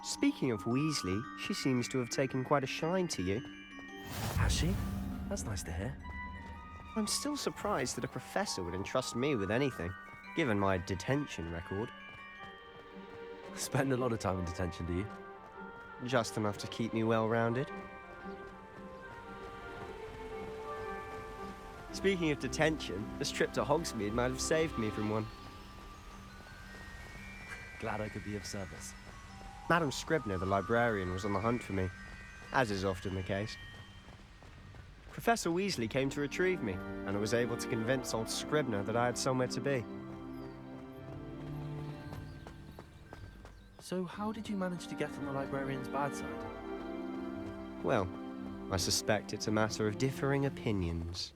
Speaking of Weasley, she seems to have taken quite a shine to you. Has she? That's nice to hear. I'm still surprised that a professor would entrust me with anything, given my detention record. Spend a lot of time in detention, do you? Just enough to keep me well-rounded. Speaking of detention, this trip to Hogsmeade might have saved me from one. Glad I could be of service. Madam Scribner, the librarian, was on the hunt for me, as is often the case. Professor Weasley came to retrieve me, and I was able to convince old Scribner that I had somewhere to be. So how did you manage to get on the librarian's bad side? Well, I suspect it's a matter of differing opinions.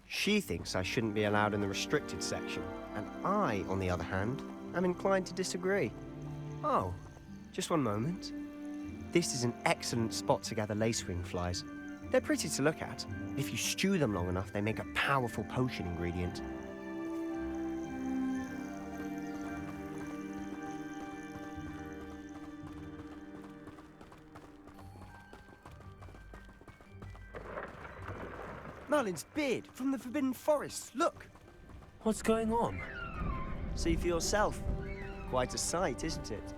She thinks I shouldn't be allowed in the restricted section, and I, on the other hand, am inclined to disagree. Oh, just one moment. This is an excellent spot to gather lacewing flies. They're pretty to look at. If you stew them long enough, they make a powerful potion ingredient. Merlin's beard from the Forbidden Forest. Look! What's going on? See for yourself. Quite a sight, isn't it?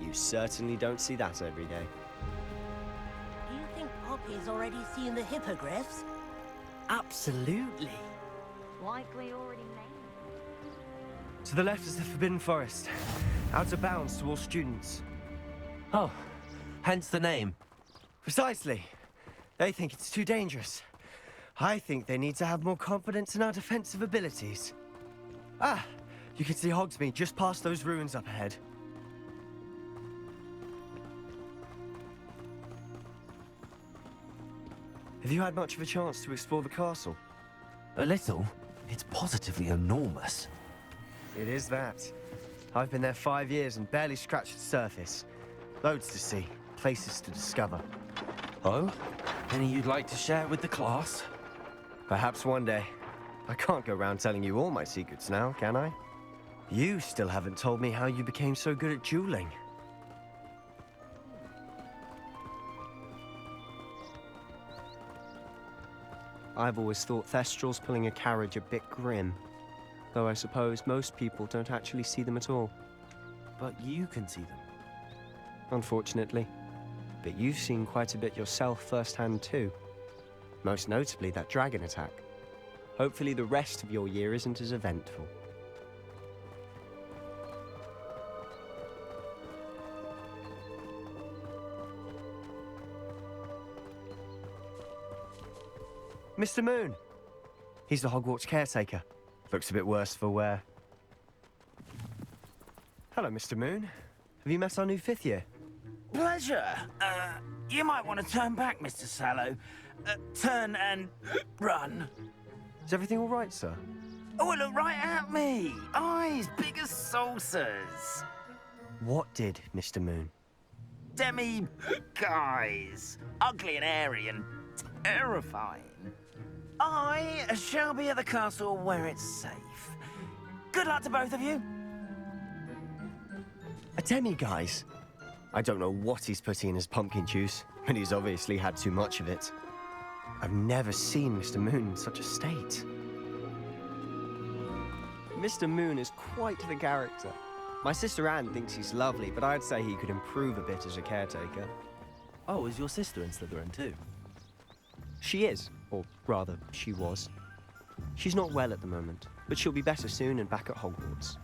You certainly don't see that every day. Do you think Poppy's already seen the hippogriffs? Absolutely. Likely already named. To the left is the Forbidden Forest. Out of bounds to all students. Oh, hence the name. Precisely. They think it's too dangerous. I think they need to have more confidence in our defensive abilities. Ah, you can see Hogsmeade just past those ruins up ahead. Have you had much of a chance to explore the castle? A little. It's positively enormous. It is that. I've been there 5 years and barely scratched the surface. Loads to see, places to discover. Oh? Any you'd like to share with the class? Perhaps one day. I can't go around telling you all my secrets now, can I? You still haven't told me how you became so good at dueling. I've always thought Thestrals pulling a carriage a bit grim. Though I suppose most people don't actually see them at all. But you can see them. Unfortunately. But you've seen quite a bit yourself firsthand too. Most notably that dragon attack. Hopefully the rest of your year isn't as eventful. Mr. Moon! He's the Hogwarts caretaker. Looks a bit worse for wear. Hello, Mr. Moon. Have you met our new 5th year? Pleasure. You might want to turn back, Mr. Sallow. Turn and run. Is everything all right, sir? Oh, look right at me. Eyes big as saucers. What did, Mr. Moon? Guys. Ugly and airy and terrifying. I shall be at the castle where it's safe. Good luck to both of you. A demi-guise? I don't know what he's putting in his pumpkin juice, but he's obviously had too much of it. I've never seen Mr. Moon in such a state. Mr. Moon is quite the character. My sister Anne thinks he's lovely, but I'd say he could improve a bit as a caretaker. Oh, is your sister in Slytherin too? She is, or rather, she was. She's not well at the moment, but she'll be better soon and back at Hogwarts.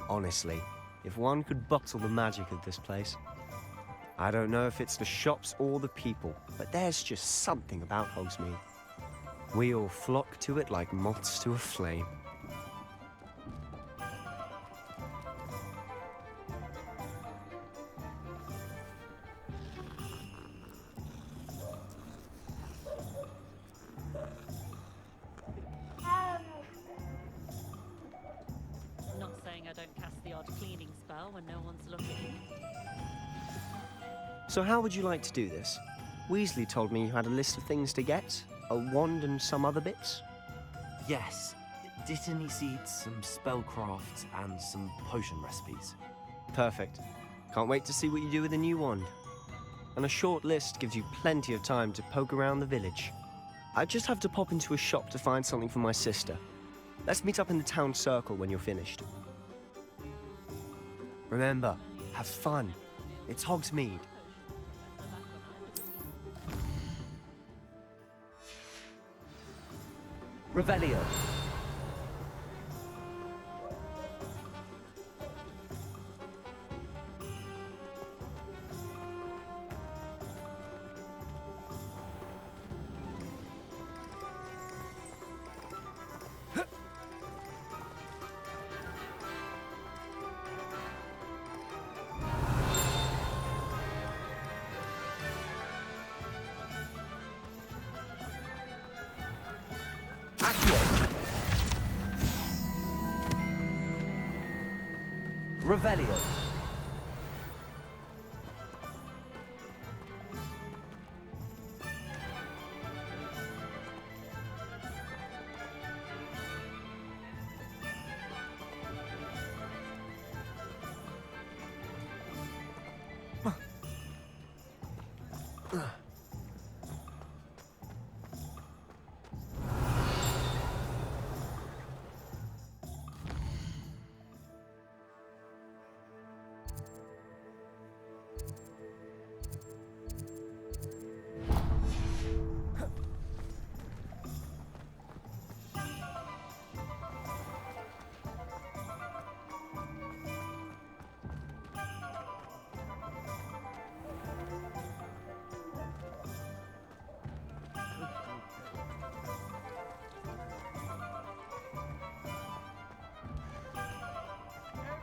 Honestly, if one could bottle the magic of this place. I don't know if it's the shops or the people, but there's just something about Hogsmeade. We all flock to it like moths to a flame. Not saying I don't cast the odd cleaning spell when no one's looking. So how would you like to do this? Weasley told me you had a list of things to get, a wand and some other bits. Yes. Dittany seeds, some spellcrafts, and some potion recipes. Perfect. Can't wait to see what you do with the new wand. And a short list gives you plenty of time to poke around the village. I just have to pop into a shop to find something for my sister. Let's meet up in the town circle when you're finished. Remember, have fun. It's Hogsmeade. Revelio. Revelio.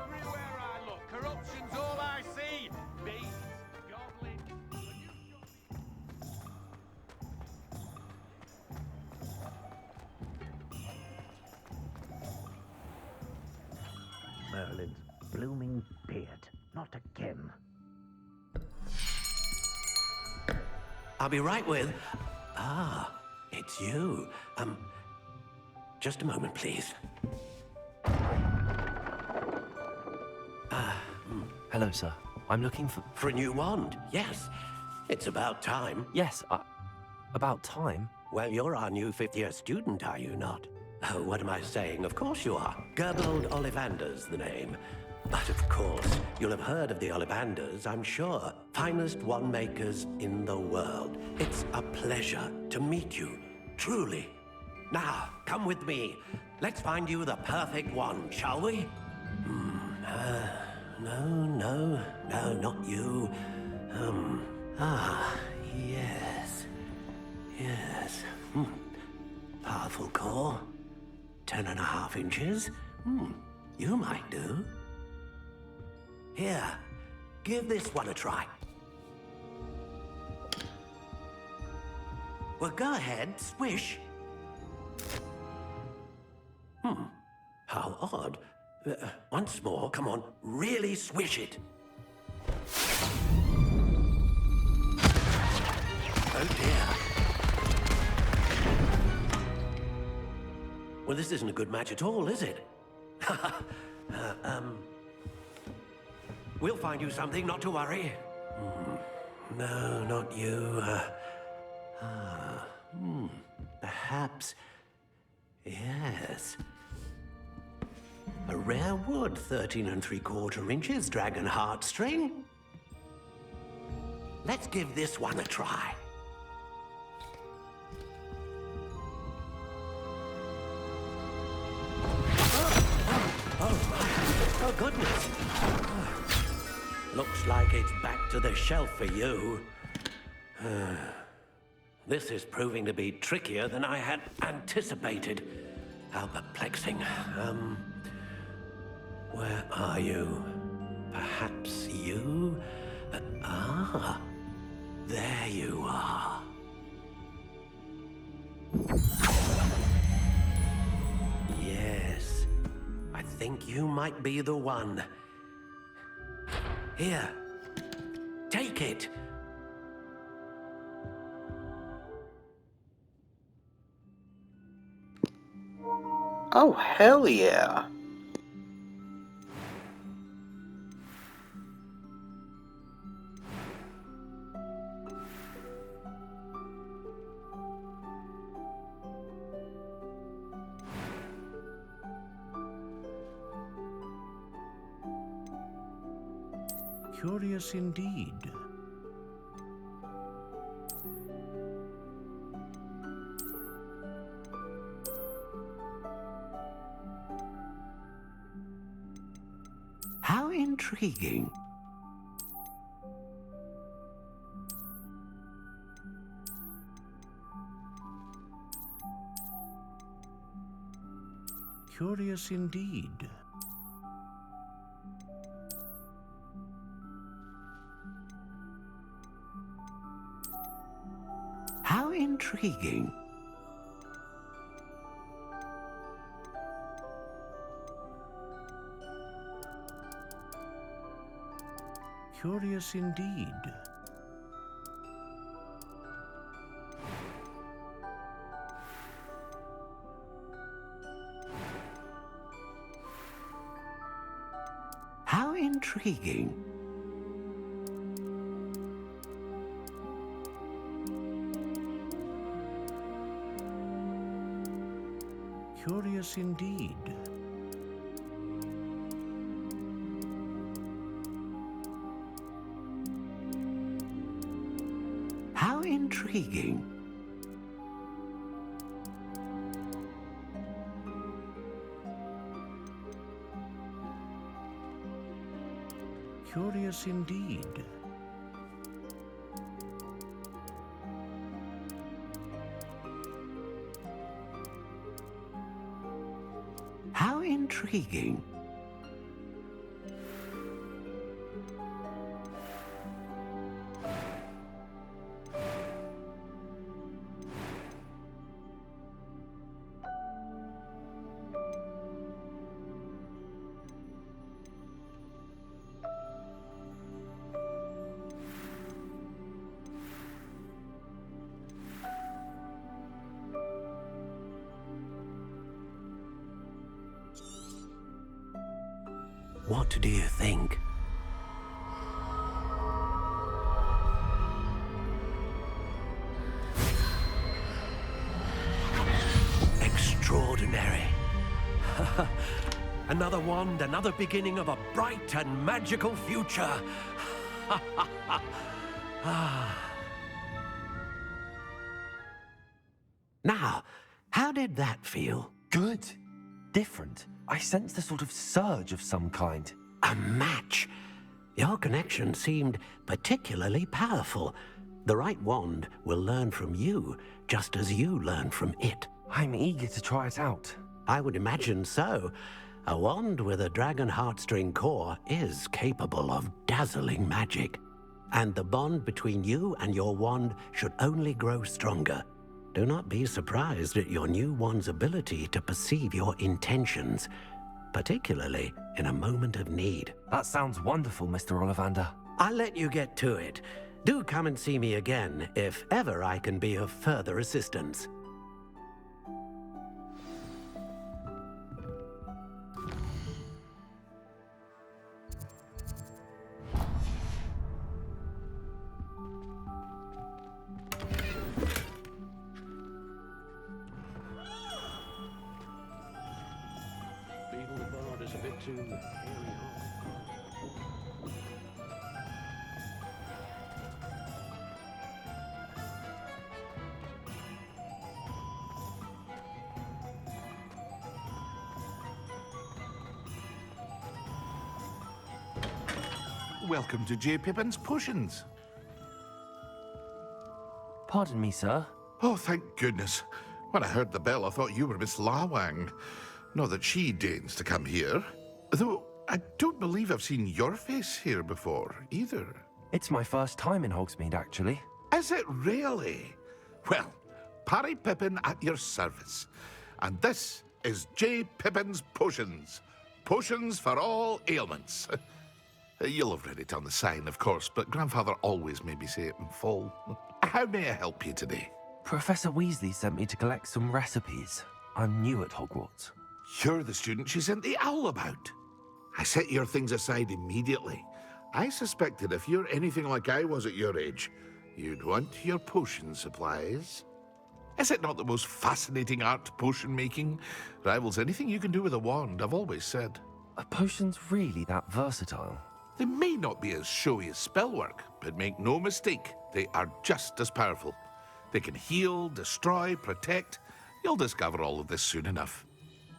Everywhere I look, corruption's all I see. Beasts, goblins. Merlin's blooming beard. Not again. I'll be right with... Ah, it's you. Just a moment, please. Hello, sir. I'm looking for... For a new wand, yes. It's about time. Yes, about time. Well, you're our new fifth-year student, are you not? Oh, what am I saying? Of course you are. Gerbold Ollivander's the name. But of course, you'll have heard of the Ollivanders, I'm sure. Finest wand makers in the world. It's a pleasure to meet you, truly. Now, come with me. Let's find you the perfect wand, shall we? No, not you. Yes. Powerful core. 10.5 inches. You might do. Here, give this one a try. Well, go ahead, swish. How odd. Once more, come on, really swish it. Oh dear. Well, this isn't a good match at all, is it? We'll find you something, not to worry. No, not you. Perhaps... Yes. A rare wood, 13 3/4 inches, dragon heartstring. Let's give this one a try. Oh, goodness. Looks like it's back to the shelf for you. This is proving to be trickier than I had anticipated. How perplexing. Where are you? Perhaps you? There you are. Yes, I think you might be the one. Here, take it. Oh, hell yeah. Curious indeed. How intriguing. Curious indeed. How intriguing. Curious indeed. How intriguing. Curious indeed. How intriguing. Curious indeed. How intriguing. What do you think? Extraordinary. Another wand, another beginning of a bright and magical future. Now, how did that feel? Good. Different. I sensed a sort of surge of some kind. A match. Your connection seemed particularly powerful. The right wand will learn from you, just as you learn from it. I'm eager to try it out. I would imagine so. A wand with a dragon heartstring core is capable of dazzling magic. And the bond between you and your wand should only grow stronger. Do not be surprised at your new wand's ability to perceive your intentions, particularly in a moment of need. That sounds wonderful, Mr. Ollivander. I'll let you get to it. Do come and see me again if ever I can be of further assistance. Welcome to J. Pippin's Potions. Pardon me, sir. Oh, thank goodness. When I heard the bell, I thought you were Miss Lawang. Not that she deigns to come here. Though, I don't believe I've seen your face here before, either. It's my first time in Hogsmeade, actually. Is it really? Well, Parry Pippin at your service. And this is J. Pippin's Potions. Potions for all ailments. You'll have read it on the sign, of course, but Grandfather always made me say it in full. How may I help you today? Professor Weasley sent me to collect some recipes. I'm new at Hogwarts. You're the student she sent the owl about. I set your things aside immediately. I suspected if you're anything like I was at your age, you'd want your potion supplies. Is it not the most fascinating art, potion making? Rivals anything you can do with a wand, I've always said. Are potions really that versatile? They may not be as showy as spellwork, but make no mistake, they are just as powerful. They can heal, destroy, protect. You'll discover all of this soon enough.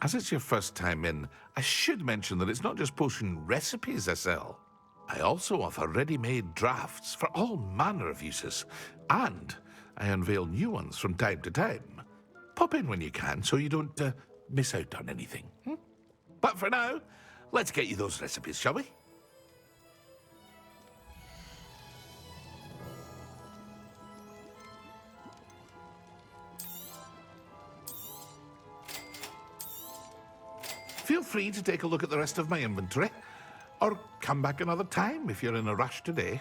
As it's your first time in, I should mention that it's not just potion recipes I sell. I also offer ready-made drafts for all manner of uses, and I unveil new ones from time to time. Pop in when you can so you don't miss out on anything. But for now, let's get you those recipes, shall we? Feel free to take a look at the rest of my inventory, or come back another time if you're in a rush today.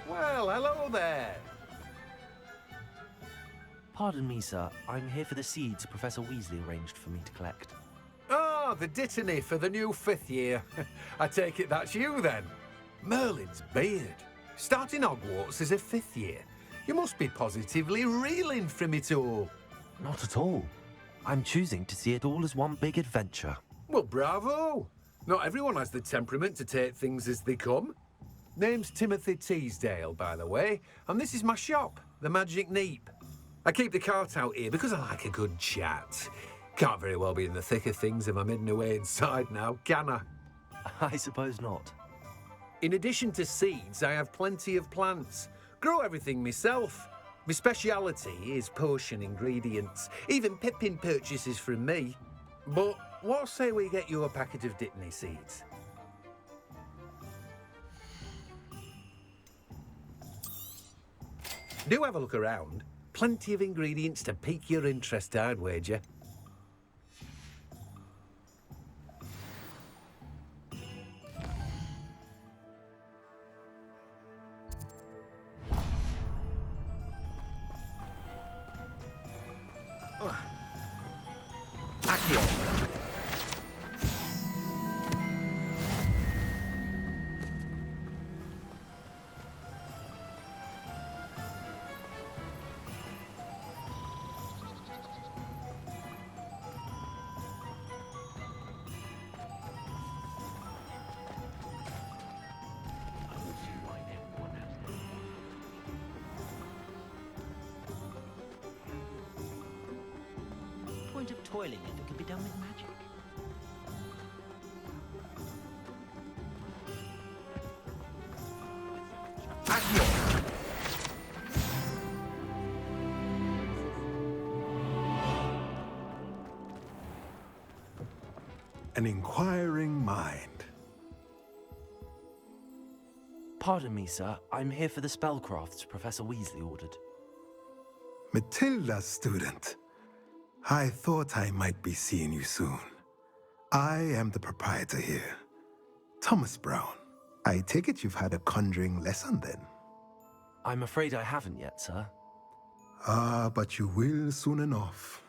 Well, hello there. Pardon me, sir. I'm here for the seeds Professor Weasley arranged for me to collect. Oh, the dittany for the new 5th year. I take it that's you then. Merlin's beard. Starting Hogwarts as a 5th year. You must be positively reeling from it all. Not at all. I'm choosing to see it all as one big adventure. Well, bravo. Not everyone has the temperament to take things as they come. Name's Timothy Teasdale, by the way, and this is my shop, the Magic Neep. I keep the cart out here because I like a good chat. Can't very well be in the thick of things if I'm hidden away inside now, can I? I suppose not. In addition to seeds, I have plenty of plants. Grow everything myself. My speciality is potion ingredients. Even Pippin purchases from me. But what say we get you a packet of dittany seeds? Do have a look around. Plenty of ingredients to pique your interest, I'd wager. Point of toiling if it could be done with magic. An inquiring mind. Pardon me, sir. I'm here for the spellcrafts Professor Weasley ordered. Matilda's student. I thought I might be seeing you soon. I am the proprietor here, Thomas Brown. I take it you've had a conjuring lesson then? I'm afraid I haven't yet, sir. Ah, but you will soon enough.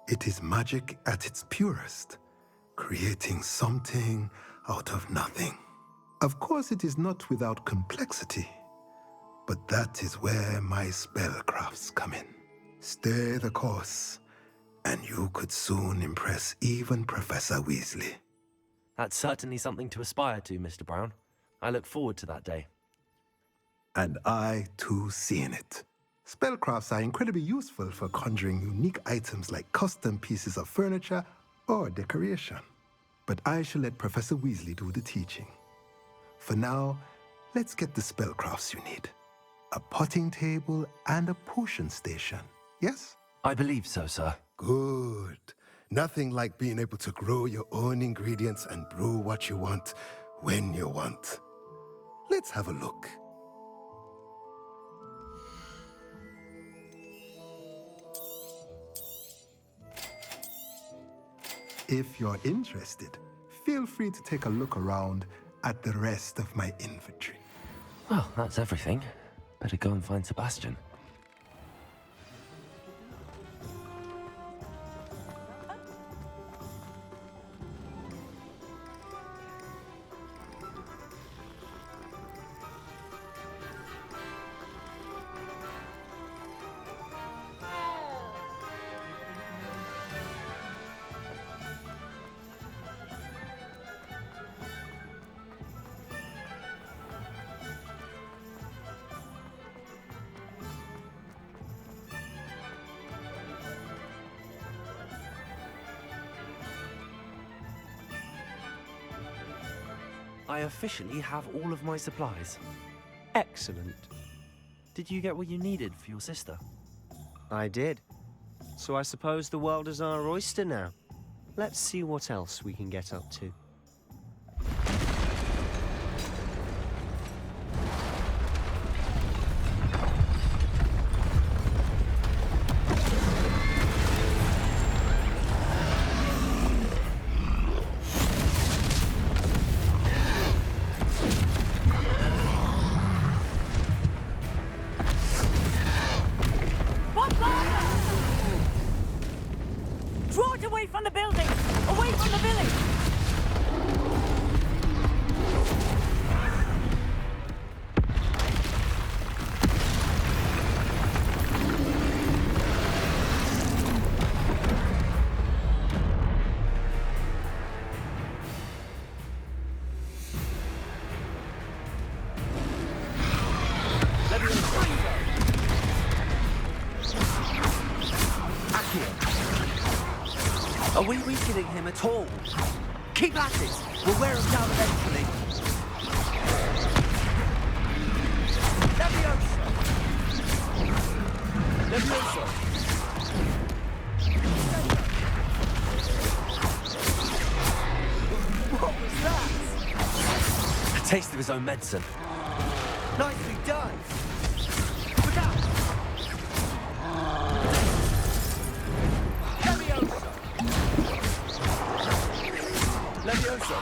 It is magic at its purest, creating something out of nothing. Of course, it is not without complexity, but that is where my spellcrafts come in. Stay the course, and you could soon impress even Professor Weasley. That's certainly something to aspire to, Mr. Brown. I look forward to that day. And I, too, seeing it. Spellcrafts are incredibly useful for conjuring unique items like custom pieces of furniture or decoration. But I shall let Professor Weasley do the teaching. For now, let's get the spellcrafts you need. A potting table and a potion station, yes? I believe so, sir. Good. Nothing like being able to grow your own ingredients and brew what you want when you want. Let's have a look. If you're interested, feel free to take a look around at the rest of my inventory. Well, that's everything. Better go and find Sebastian. I officially have all of my supplies. Excellent. Did you get what you needed for your sister? I did. So I suppose the world is our oyster now. Let's see what else we can get up to. Draw it away from the building! Away from the village! Are we weakening him at all? Keep at it! We'll wear him down eventually. Levioso! Levioso! What was that? A taste of his own medicine. Nicely done! Look out! Levioso! Levioso!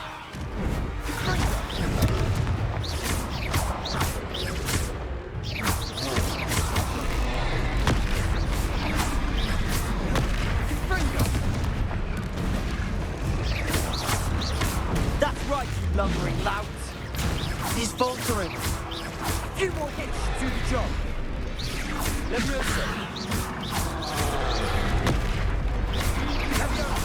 That's right, you lumbering lout! He's faltering! A few more hits to do the job! Levioso! Levioso!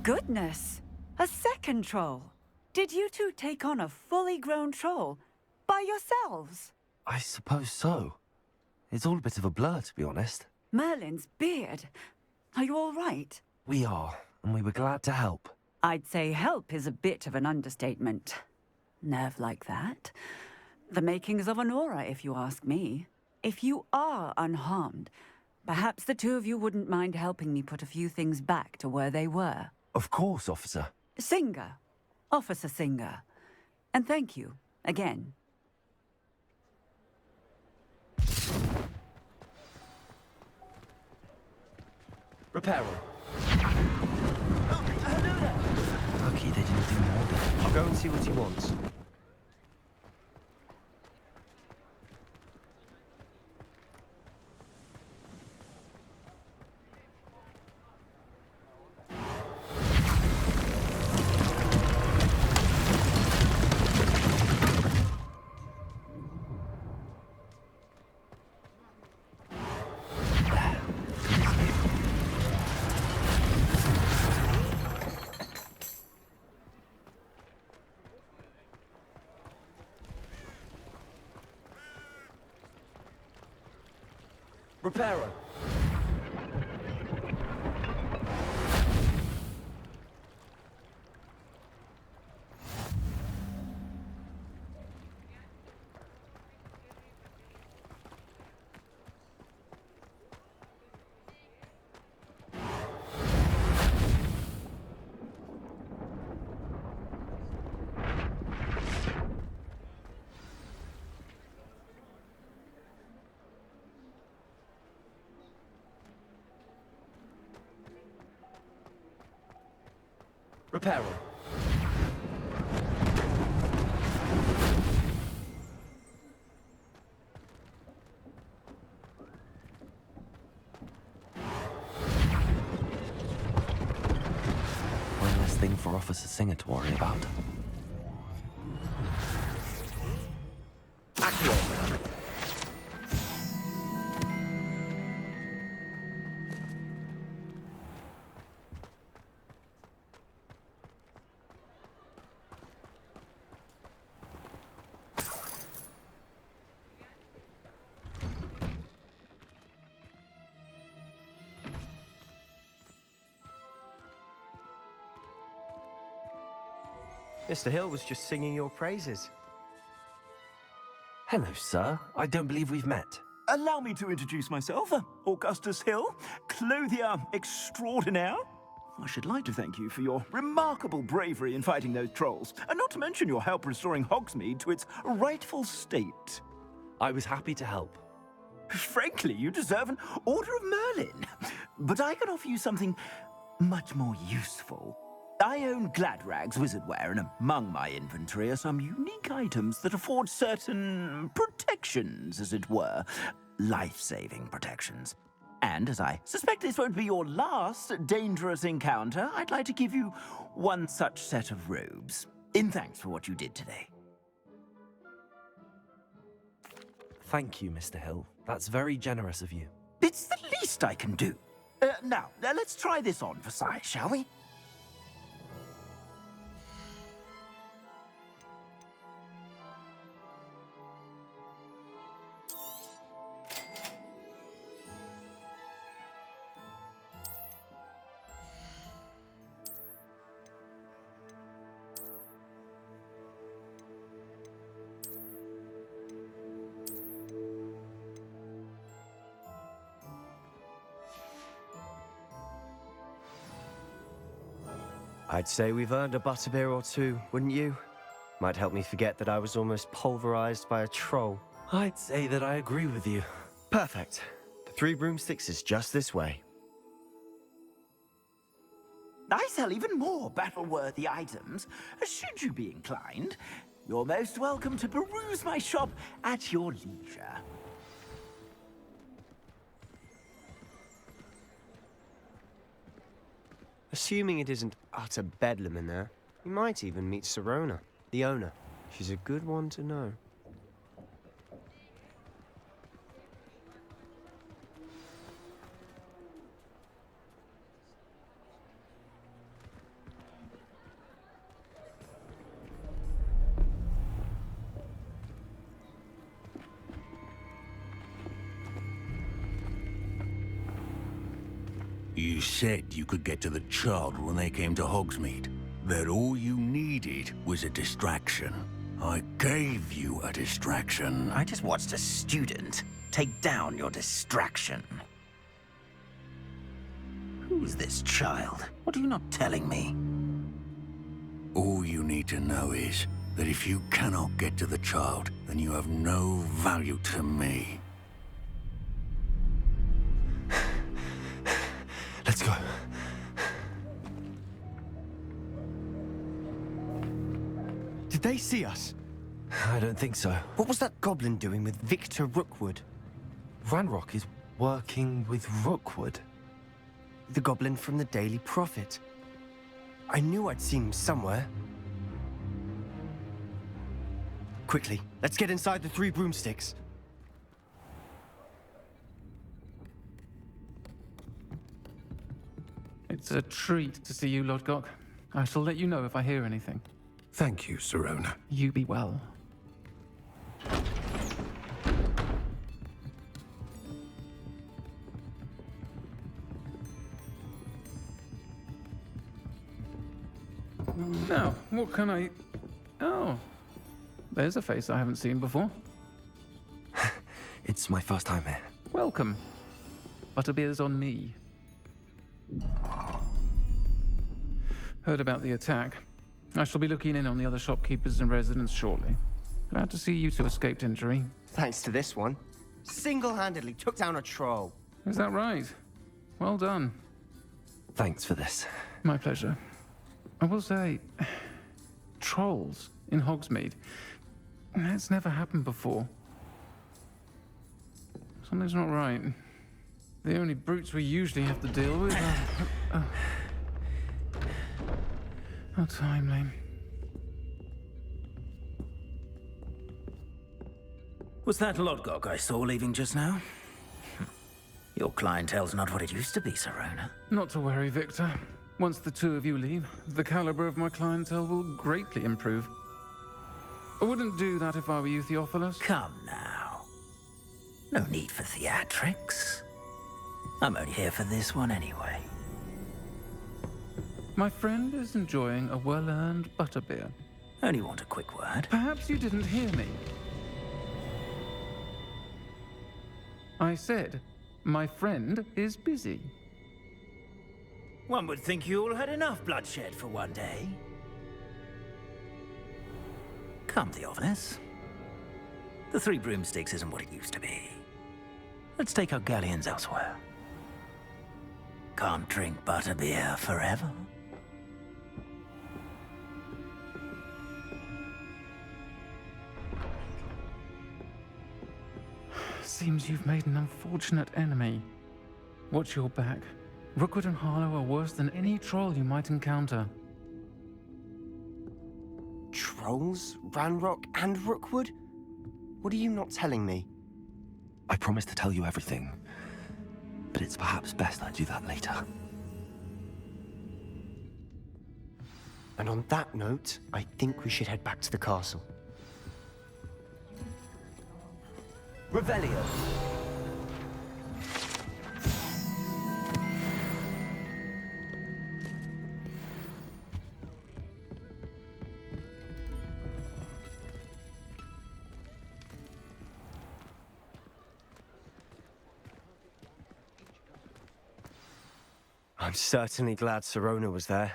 Goodness! A second troll! Did you two take on a fully grown troll by yourselves? I suppose so. It's all a bit of a blur, to be honest. Merlin's beard. Are you all right? We are, and we were glad to help. I'd say help is a bit of an understatement. nerve like that. The makings of an aura, if you ask me. If you are unharmed, perhaps the two of you wouldn't mind helping me put a few things back to where they were. Of course, officer. Singer. Officer Singer. And thank you, again. Repairer. Hello there. Lucky they didn't do more damage. I'll go and see what he wants. Repairer. Repairer. One less thing for Officer Singer to worry about. Mr. Hill was just singing your praises. Hello, sir. I don't believe we've met. Allow me to introduce myself, Augustus Hill, clothier extraordinaire. I should like to thank you for your remarkable bravery in fighting those trolls, and not to mention your help restoring Hogsmeade to its rightful state. I was happy to help. Frankly, you deserve an Order of Merlin. But I can offer you something much more useful. I own Gladrag's wizardware, and among my inventory are some unique items that afford certain protections, as it were. Life-saving protections. And as I suspect this won't be your last dangerous encounter, I'd like to give you one such set of robes, in thanks for what you did today. Thank you, Mr. Hill. That's very generous of you. It's the least I can do. Now, let's try this on for size, shall we? I'd say we've earned a butterbeer or two, wouldn't you? Might help me forget that I was almost pulverized by a troll. I'd say that I agree with you. Perfect. The 3 broomsticks is just this way. I sell even more battle-worthy items. Should you be inclined, you're most welcome to peruse my shop at your leisure. Assuming it isn't utter bedlam in there, you might even meet Serona, the owner. She's a good one to know. You said you could get to the child when they came to Hogsmeade. That all you needed was a distraction. I gave you a distraction. I just watched a student take down your distraction. Who's this child? What are you not telling me? All you need to know is that if you cannot get to the child, then you have no value to me. Let's go. Did they see us? I don't think so. What was that goblin doing with Victor Rookwood? Ranrock is working with Rookwood. The goblin from the Daily Prophet. I knew I'd seen him somewhere. Quickly, let's get inside the 3 broomsticks. It's a treat to see you, Lodgok. I shall let you know if I hear anything. Thank you, Sirona. You be well. Now, what can I... Oh, there's a face I haven't seen before. It's my first time here. Welcome. Butterbeer's on me. Heard about the attack. I shall be looking in on the other shopkeepers and residents shortly. Glad to see you two escaped injury. Thanks to this one. Single-handedly took down a troll. Is that right? Well done. Thanks for this. My pleasure. I will say, trolls in Hogsmeade. That's never happened before. Something's not right. The only brutes we usually have to deal with How timely. Was that Lodgok I saw leaving just now? Your clientele's not what it used to be, Sirona. Not to worry, Victor. Once the 2 of you leave, the caliber of my clientele will greatly improve. I wouldn't do that if I were you, Theophilus. Come now. No need for theatrics. I'm only here for this one anyway. My friend is enjoying a well-earned butterbeer. Only want a quick word. Perhaps you didn't hear me. I said, my friend is busy. One would think you all had enough bloodshed for one day. Come, Theophilus. The 3 broomsticks isn't what it used to be. Let's take our galleons elsewhere. Can't drink butterbeer forever. Seems you've made an unfortunate enemy. Watch your back. Rookwood and Harlow are worse than any troll you might encounter. Trolls? Ranrock and Rookwood? What are you not telling me? I promise to tell you everything, but it's perhaps best I do that later. And on that note, I think we should head back to the castle. Revelio. I'm certainly glad Sirona was there.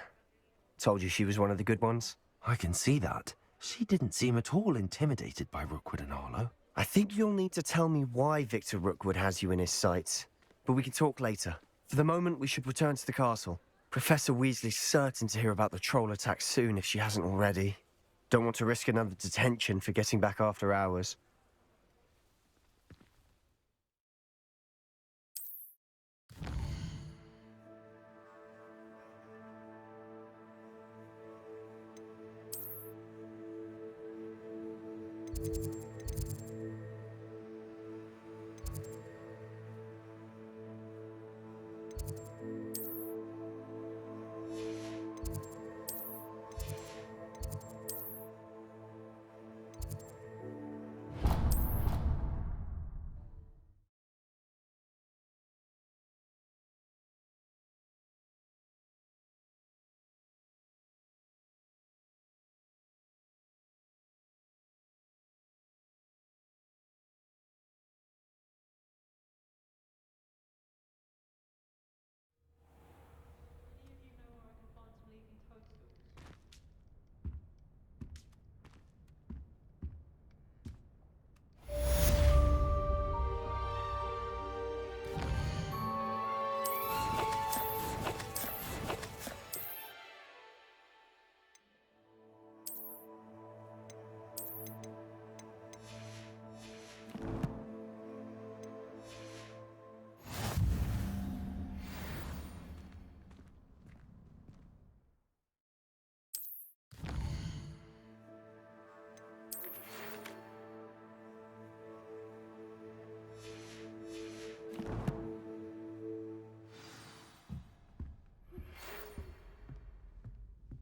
Told you she was one of the good ones. I can see that. She didn't seem at all intimidated by Rookwood and Harlow. I think you'll need to tell me why Victor Rookwood has you in his sights. But we can talk later. For the moment, we should return to the castle. Professor Weasley's certain to hear about the troll attack soon if she hasn't already. Don't want to risk another detention for getting back after hours.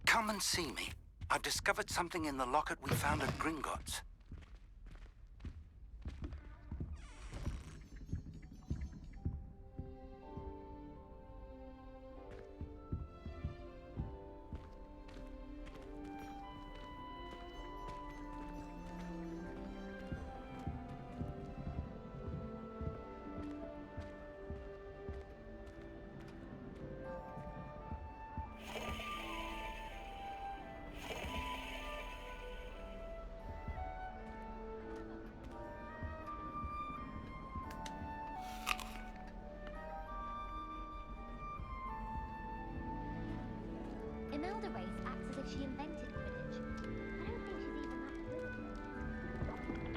Come and see me. I've discovered something in the locket we found at Gringotts. Imelda Race acts as if she invented Quidditch. I don't think she's even that good at it.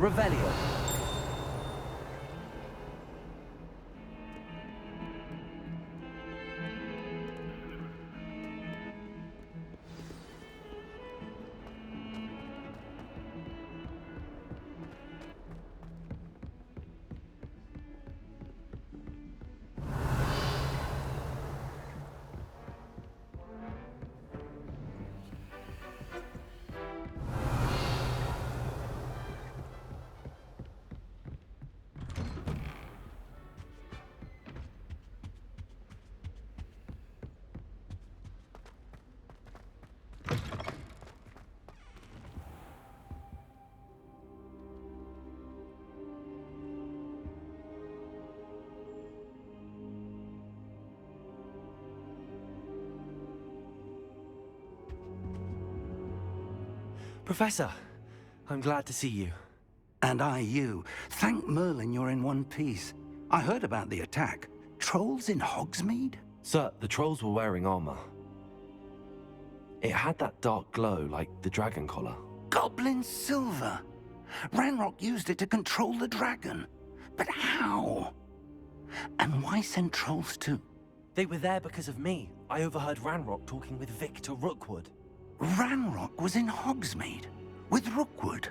Revelio. Professor, I'm glad to see you. And I you. Thank Merlin you're in one piece. I heard about the attack. trolls in Hogsmeade? Sir, the trolls were wearing armor. It had that dark glow like the dragon collar. Goblin silver! Ranrock used it to control the dragon. But how? And why send trolls too? They were there because of me. I overheard Ranrock talking with Victor Rookwood. Ranrock was in Hogsmeade? With Rookwood?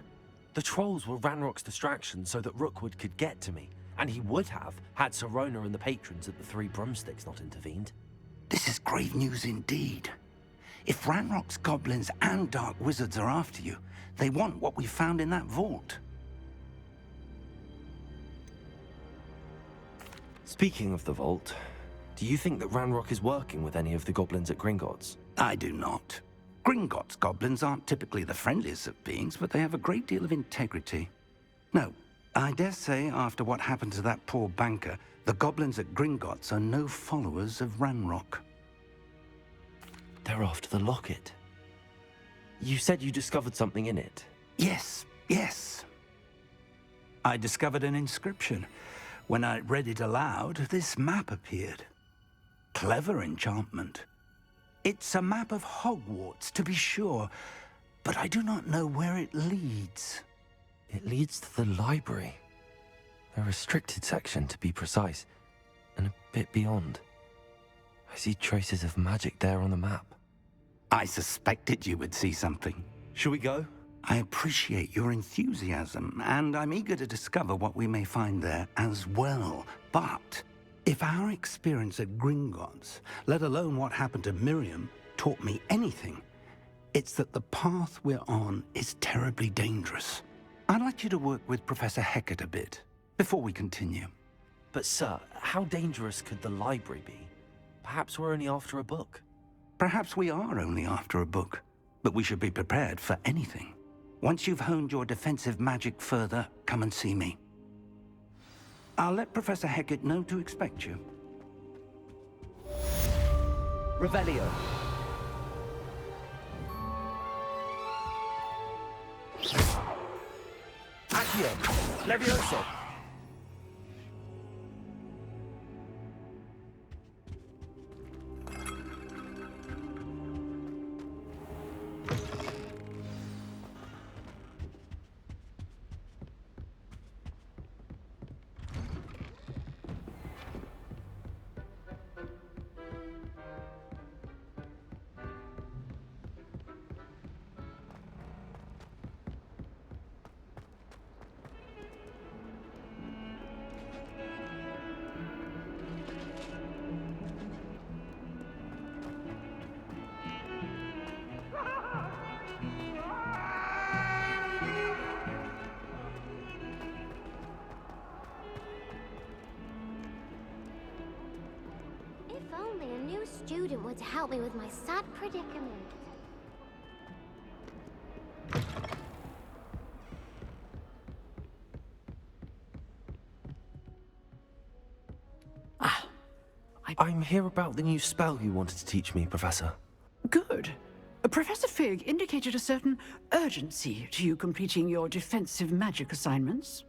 The trolls were Ranrock's distraction so that Rookwood could get to me. And he would have, had Sirona and the patrons at the Three Broomsticks not intervened. This is grave news indeed. If Ranrock's goblins and dark wizards are after you, they want what we found in that vault. Speaking of the vault, do you think that Ranrock is working with any of the goblins at Gringotts? I do not. Gringotts goblins aren't typically the friendliest of beings, but they have a great deal of integrity. No, I dare say after what happened to that poor banker, the goblins at Gringotts are no followers of Ranrock. They're after the locket. You said you discovered something in it. Yes. I discovered an inscription. When I read it aloud, this map appeared. Clever enchantment. It's a map of Hogwarts, to be sure, but I do not know where it leads. It leads to the library. A restricted section, to be precise, and a bit beyond. I see traces of magic there on the map. I suspected you would see something. Shall we go? I appreciate your enthusiasm, and I'm eager to discover what we may find there as well. But if our experience at Gringotts, let alone what happened to Miriam, taught me anything, it's that the path we're on is terribly dangerous. I'd like you to work with Professor Hecat a bit before we continue. But sir, how dangerous could the library be? Perhaps we're only after a book. Perhaps we are only after a book, but we should be prepared for anything. Once you've honed your defensive magic further, come and see me. I'll let Professor Hecat know to expect you. Revelio. Accio. Levioso. If only a new student were to help me with my sad predicament. I'm here about the new spell you wanted to teach me, Professor. Good. Professor Fig indicated a certain urgency to you completing your defensive magic assignments.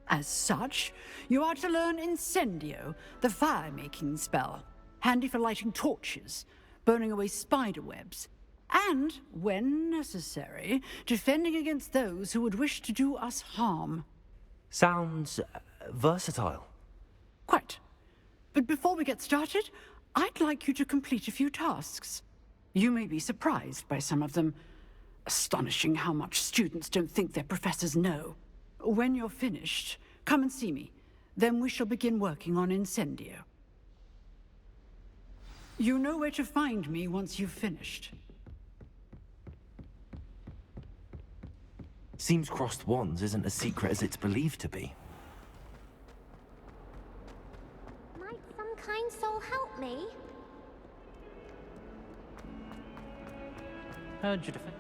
As such, you are to learn Incendio, the fire-making spell, handy for lighting torches, burning away spider webs, and, when necessary, defending against those who would wish to do us harm. Sounds versatile. Quite. But before we get started, I'd like you to complete a few tasks. You may be surprised by some of them. Astonishing how much students don't think their professors know. When you're finished, come and see me. Then we shall begin working on Incendio. You know where to find me once you've finished. Seems crossed wands isn't as secret as it's believed to be. Might some kind soul help me? Heard you defend.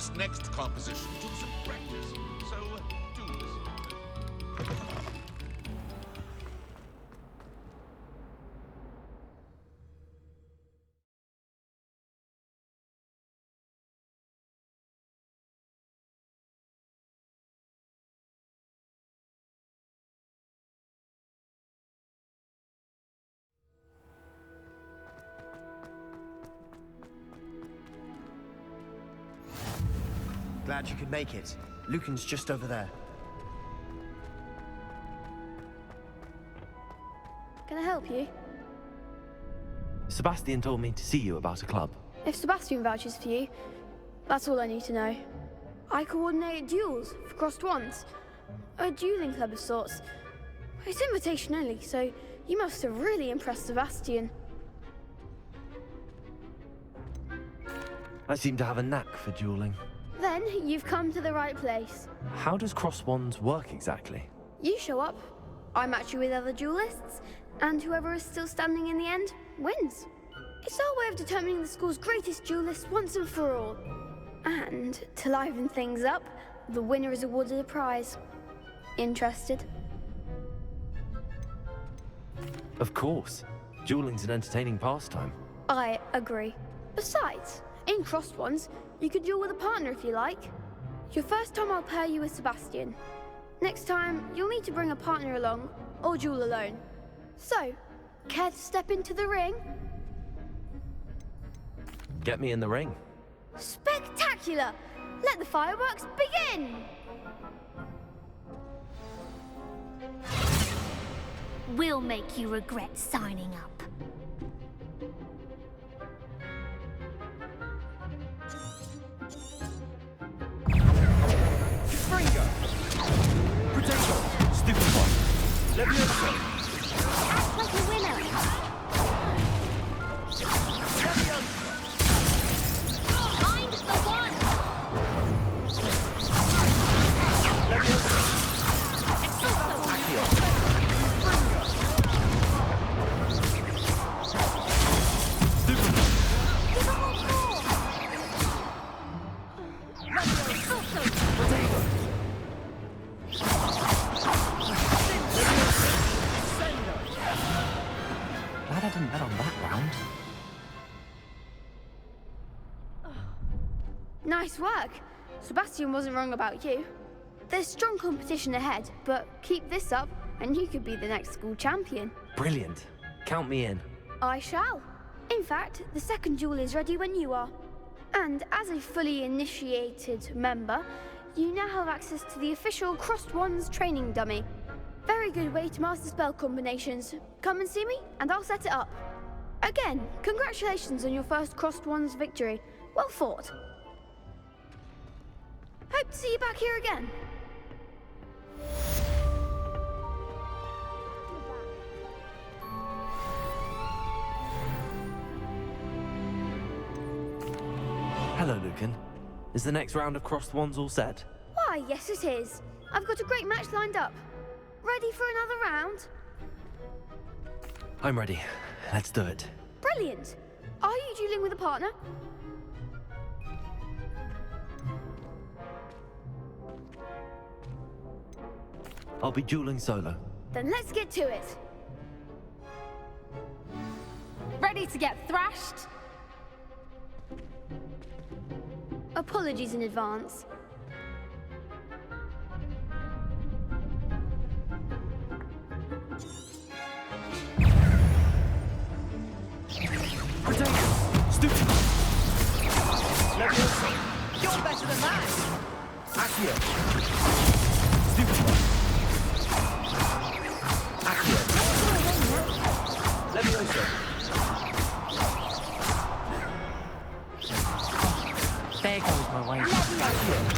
this next composition to some practice. So, do listen. Glad you could make it. Lucan's just over there. Can I help you? Sebastian told me to see you about a club. If Sebastian vouches for you, that's all I need to know. I coordinate duels for crossed wands. A dueling club of sorts. It's invitation only, so you must have really impressed Sebastian. I seem to have a knack for dueling. Then you've come to the right place. How does cross wands work exactly? You show up, I match you with other duelists, and whoever is still standing in the end wins. It's our way of determining the school's greatest duelist once and for all. And to liven things up, the winner is awarded a prize. Interested? Of course. Dueling's an entertaining pastime. I agree. Besides, in crossed ones, you could duel with a partner if you like. Your first time I'll pair you with Sebastian. Next time, you'll need to bring a partner along, or duel alone. So, care to step into the ring? Get me in the ring. Spectacular! Let the fireworks begin! We'll make you regret signing up. Springo! Potato! Stupid one! Levioso! Act like a winner! Levioso! Find the one! Levioso! Accio! Glad I didn't bet on that round. Nice work. Sebastian wasn't wrong about you. There's strong competition ahead, but keep this up and you could be the next school champion. Brilliant. Count me in. I shall. In fact, the second duel is ready when you are. And as a fully initiated member, you now have access to the official Crossed Wands training dummy. Very good way to master spell combinations. Come and see me, and I'll set it up. Again, congratulations on your first Crossed Wands victory. Well fought. Hope to see you back here again. Hello, Lucan. Is the next round of crossed wands all set? Why, yes it is. I've got a great match lined up. Ready for another round? I'm ready. Let's do it. Brilliant. Are you dueling with a partner? I'll be dueling solo. Then let's get to it. Ready to get thrashed? Apologies in advance. Potato! Stupid! Levioso! You're better than that! Accio! Stupid one! Accio! Levioso! There goes my way. Accio!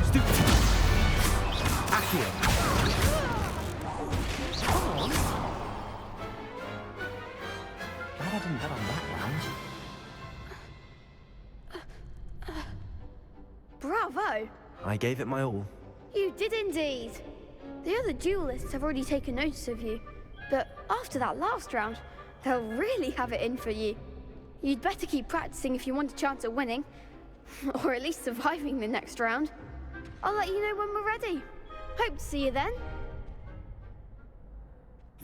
Stupid. Accio. Come on. Glad I didn't bet on that round. Bravo! I gave it my all. You did indeed. The other duelists have already taken notice of you, but after that last round, they'll really have it in for you. You'd better keep practicing if you want a chance at winning, or at least surviving the next round. I'll let you know when we're ready. Hope to see you then.